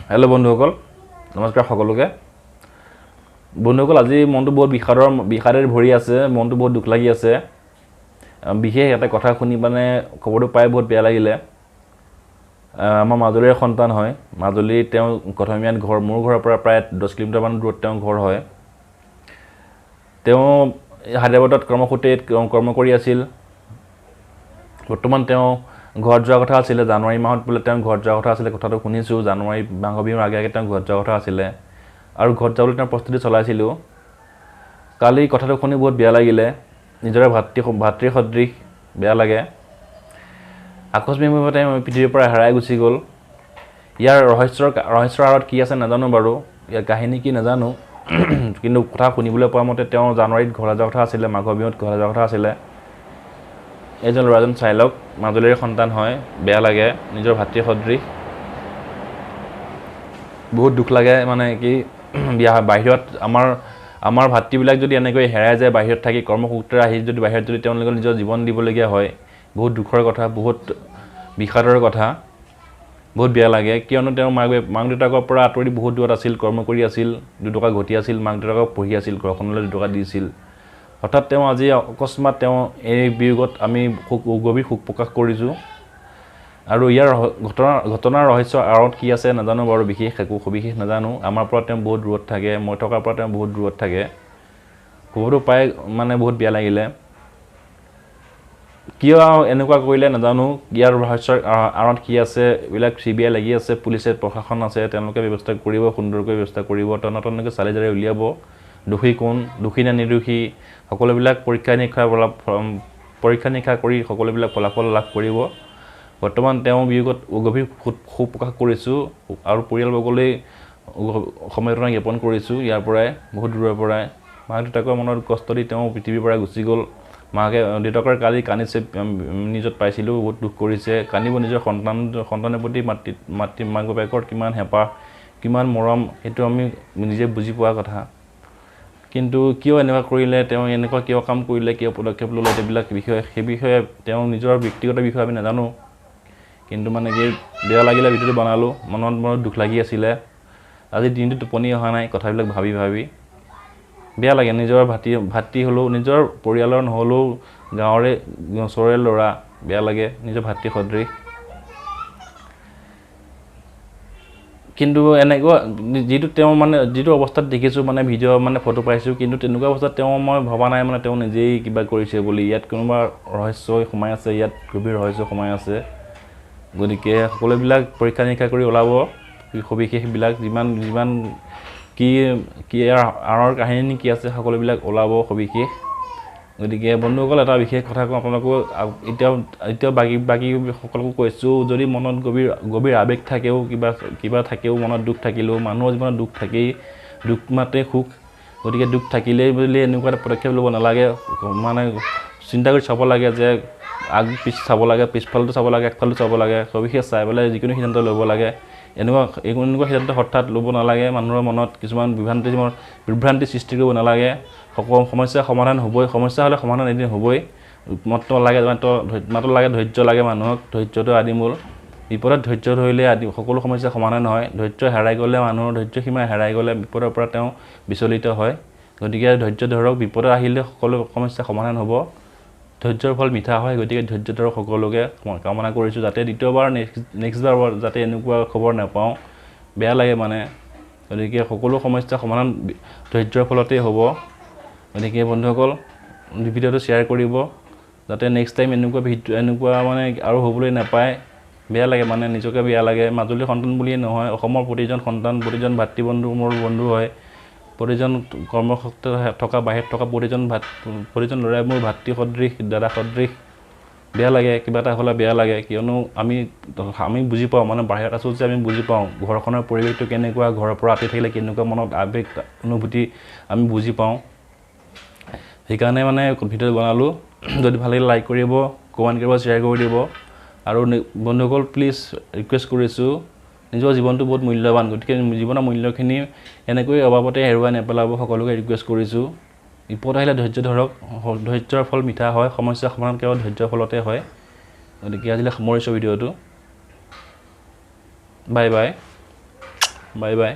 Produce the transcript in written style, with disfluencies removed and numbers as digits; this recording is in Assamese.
হেল্ল' বন্ধুসকল, নমস্কাৰ সকলোকে। বন্ধুসকল, আজি মনটো বহুত বিষাদেৰে ভৰি আছে, মনটো বহুত দুখ লাগি আছে। বিশেষ এটা কথা শুনি মানে খবৰটো পাই বহুত বেয়া লাগিলে। আমাৰ মাজুলীৰ সন্তান হয়। মাজুলীৰ তেওঁ কথমিয়াত ঘৰ, মোৰ ঘৰৰ পৰা প্ৰায় 10 কিলোমিটাৰমান দূৰত তেওঁৰ ঘৰ হয়। তেওঁ হায়দৰাবাদত কৰ্মসূত্ৰে কৰ্ম কৰি আছিল। বৰ্তমান তেওঁ ঘৰত যোৱাৰ কথা আছিলে, জানুৱাৰী মাহত বোলে তেওঁ ঘৰত যোৱাৰ কথা আছিলে। কথাটো শুনিছোঁ, জানুৱাৰী মাঘ বিহুৰ আগে আগে তেওঁ ঘৰত যোৱাৰ কথা আছিলে আৰু ঘৰত যাবলৈ তেওঁ প্ৰস্তুতি চলাইছিলোঁ। কালি কথাটো শুনি বহুত বেয়া লাগিলে, নিজৰে ভাতৃ সদৃশ বেয়া লাগে। আকস্মিকভাৱে তেওঁ পৃথিৱীৰ পৰা হেৰাই গুচি গ'ল। ইয়াৰ ৰহস্যৰ আঁৰত কি আছে নাজানো বাৰু, ইয়াৰ কাহিনী কি নাজানো। কিন্তু কথা শুনিবলৈ পোৱা মতে তেওঁ জানুৱাৰীত ঘৰলৈ যোৱাৰ কথা আছিলে, মাঘৰ বিহুত ঘৰলৈ যোৱাৰ কথা আছিলে। এইজন ল'ৰাজন চাই লওক, মাজুলীৰ সন্তান হয়, বেয়া লাগে, নিজৰ ভাতৃ সদৃশ। বহুত দুখ লাগে মানে কি, বাহিৰত আমাৰ ভাতৃবিলাক যদি এনেকৈ হেৰাই যায়, বাহিৰত থাকি কৰ্মসূত্ৰে আহি যদি বাহিৰত যদি তেওঁলোকে নিজৰ জীৱন দিবলগীয়া হয়, বহুত দুখৰ কথা, বহুত বিষাদৰ কথা, বহুত বেয়া লাগে। কিয়নো তেওঁ মাক দেউতাকৰ পৰা আঁতৰি বহুত দূৰত আছিল, কৰ্ম কৰি আছিল, দুটকা ঘটি আছিল, মাক দেউতাকক পঢ়ি আছিল, ঘৰখনলৈ দুটকা দিছিল। হঠাৎ তেওঁ আজি অকস্মাত তেওঁ এই বিয়োগত আমি গভীৰ শোক প্ৰকাশ কৰিছোঁ। আৰু ইয়াৰ ঘটনাৰ ৰহস্যৰ আঁৰত কি আছে নাজানো বাৰু, বিশেষ একো সবিশেষ নাজানো। আমাৰ পৰা তেওঁ বহুত দূৰত থাকে, মই থকাৰ পৰা তেওঁ বহুত দূৰত থাকে। খবৰটো পাই মানে বহুত বেয়া লাগিলে। কিয় এনেকুৱা কৰিলে নাজানো, ইয়াৰ ৰহস্যৰ আঁৰত কি আছে, এইবিলাক CBI লাগি আছে, পুলিচে প্ৰশাসন আছে, তেওঁলোকে ব্যৱস্থা কৰিব, সুন্দৰকৈ ব্যৱস্থা কৰিব, তন্নতন্নকৈ চালি জাৰি উলিয়াব। দোষী কোন, দোষী নে নিৰ্দোষী, সকলোবিলাক পৰীক্ষা নিৰীক্ষা কৰি সকলোবিলাক ফলাফল লাভ কৰিব। বৰ্তমান তেওঁ বিয়োগত গভীৰ শোক প্ৰকাশ কৰিছোঁ আৰু পৰিয়ালবৰ্গলৈ সমবেদনা জ্ঞাপন কৰিছোঁ। ইয়াৰ পৰাই বহুত দূৰৰ পৰাই মাক দেউতাকৰ মনত কষ্ট দি তেওঁ পৃথিৱীৰ পৰা গুচি গ'ল। দেউতাকৰ কালি কান্দিছে, নিজত পাইছিলোঁ, বহুত দুখ কৰিছে, কান্দিব। নিজৰ সন্তানৰ প্ৰতি মাক বাপেকৰ কিমান হেঁপাহ, কিমান মৰম, সেইটো আমি নিজে বুজি পোৱা কথা। কিন্তু কিয় এনেকুৱা কৰিলে, তেওঁ এনেকুৱা কিয় কাম কৰিলে, কিয় পদক্ষেপ ল'লে, সেই বিষয়ে তেওঁ নিজৰ ব্যক্তিগত বিষয়ে আমি নাজানো। কিন্তু মানে কি বেয়া লাগিলে, ভিডিঅ'টো বনালোঁ, মনত দুখ লাগি আছিলে। আজি দিনটো টোপনি অহা নাই, কথাবিলাক ভাবি বেয়া লাগে। নিজৰ ভাতৃ হ'লেও, নিজৰ পৰিয়ালৰ নহ'লেও গাঁৱৰে ওচৰৰে ল'ৰা, বেয়া লাগে, নিজৰ ভাতৃ সদৃশ। কিন্তু এনেকুৱা যিটো অৱস্থাত দেখিছোঁ, মানে ভিডিঅ' ফটো পাইছোঁ, কিন্তু তেনেকুৱা অৱস্থাত মই ভবা নাই তেওঁ নিজেই কিবা কৰিছে বুলি। ইয়াত কোনোবা ৰহস্য সোমাই আছে, ইয়াত গভীৰ ৰহস্য সোমাই আছে। গতিকে সকলোবিলাক পৰীক্ষা নিৰীক্ষা কৰি ওলাব, সবিশেষবিলাক যিমান কি ইয়াৰ আঁৰৰ কাহিনী কি আছে, সকলোবিলাক ওলাব সবিশেষ। গতিকে বন্ধুসকল, এটা বিশেষ কথা কওঁ আপোনালোকক, এতিয়াও বাকী সকলোকো কৈছোঁ, যদি মনত গভীৰ আৱেগ থাকেও, কিবা থাকেও, মনত দুখ থাকিলেও, মানুহৰ জীৱনত দুখ থাকেই, দুখ মাতে সুখ। গতিকে দুখ থাকিলেই বুলি এনেকুৱা এটা পদক্ষেপ ল'ব নালাগে। চিন্তা কৰি চাব লাগে যে পিছ চাব লাগে, পিছফালটো চাব লাগে, একফালটো চাব লাগে, সবিশেষ চাই পেলাই যিকোনো সিদ্ধান্ত ল'ব লাগে। এনেকুৱা সিদ্ধান্ত হঠাৎ ল'ব নালাগে। মানুহৰ মনত কিছুমান বিভ্ৰান্তি সৃষ্টি কৰিব নালাগে। সমস্যাৰ সমাধান হ'বই, সমস্যা হ'লে সমাধান এদিন হ'বই। মাত্ৰ লাগে ধৈৰ্য লাগে মানুহক, ধৈৰ্যটো আদিমূল। বিপদত ধৈৰ্য ধৰিলে সকলো সমস্যা সমাধান হয়। ধৈৰ্য হেৰাই গ'লে, মানুহৰ ধৈৰ্য সীমা হেৰাই গ'লে বিপদৰ পৰা তেওঁ বিচলিত হয়। গতিকে ধৈৰ্য ধৰক, বিপদ আহিলে সকলো সমস্যা সমাধান হ'ব। ধৈৰ্যৰ ফল মিঠা হয়। গতিকে ধৈৰ্য ধৰক সকলোকে কামনা কৰিছোঁ, যাতে দ্বিতীয়বাৰ নেক্সটবাৰ যাতে এনেকুৱা খবৰ নাপাওঁ, বেয়া লাগে মানে। গতিকে সকলো সমস্যা সমাধান ধৈৰ্যৰ ফলতেই হ'ব। গতিকে বন্ধুসকল, ভিডিঅ'টো শ্বেয়াৰ কৰিব, যাতে নেক্সট টাইম এনেকুৱা আৰু হ'বলৈ নাপায়। বেয়া লাগে মানে, নিজকে বেয়া লাগে। মাজুলীৰ সন্তান বুলিয়ে নহয়, অসমৰ প্ৰতিজন সন্তান, প্ৰতিজন ভাতৃবন্ধু মোৰ বন্ধু হয়। প্ৰতিজন কৰ্মক্ষেত্ৰত থকা, বাহিৰত থকা প্ৰতিজন ল'ৰাই মোৰ ভাতৃ সদৃশ, দাদা সদৃশ। বেয়া লাগে, কিবা এটা হ'লে বেয়া লাগে। কিয়নো আমি বুজি পাওঁ, বাহিৰত আছোঁ যে আমি বুজি পাওঁ ঘৰখনৰ পৰিৱেশটো কেনেকুৱা, ঘৰৰ পৰা আঁতৰি থাকিলে কেনেকুৱা মনত আৱেগ অনুভূতি আমি বুজি পাওঁ। সেইকাৰণে ভিডিঅ' বনালোঁ। যদি ভাল লাগিলে লাইক কৰিব, কমেণ্ট কৰিব, শ্বেয়াৰ কৰি দিব। আৰু বন্ধুসকল, প্লিজ ৰিকুৱেষ্ট কৰিছোঁ, নিজৰ জীৱনটো বহুত মূল্যৱান। গতিকে জীৱনৰ মূল্যখিনি এনেকৈ অবাবতে হেৰুৱাই নেপেলাব, সকলোকে ৰিকুৱেষ্ট কৰিছোঁ। বিপদ আহিলে ধৈৰ্য ধৰক, ধৈৰ্যৰ ফল মিঠা হয়। সমস্যা সমাধান কেৱল ধৈৰ্যৰ ফলতে হয়। গতিকে আজিলৈ সামৰিছোঁ ভিডিঅ'টো। Bye bye. Bye bye.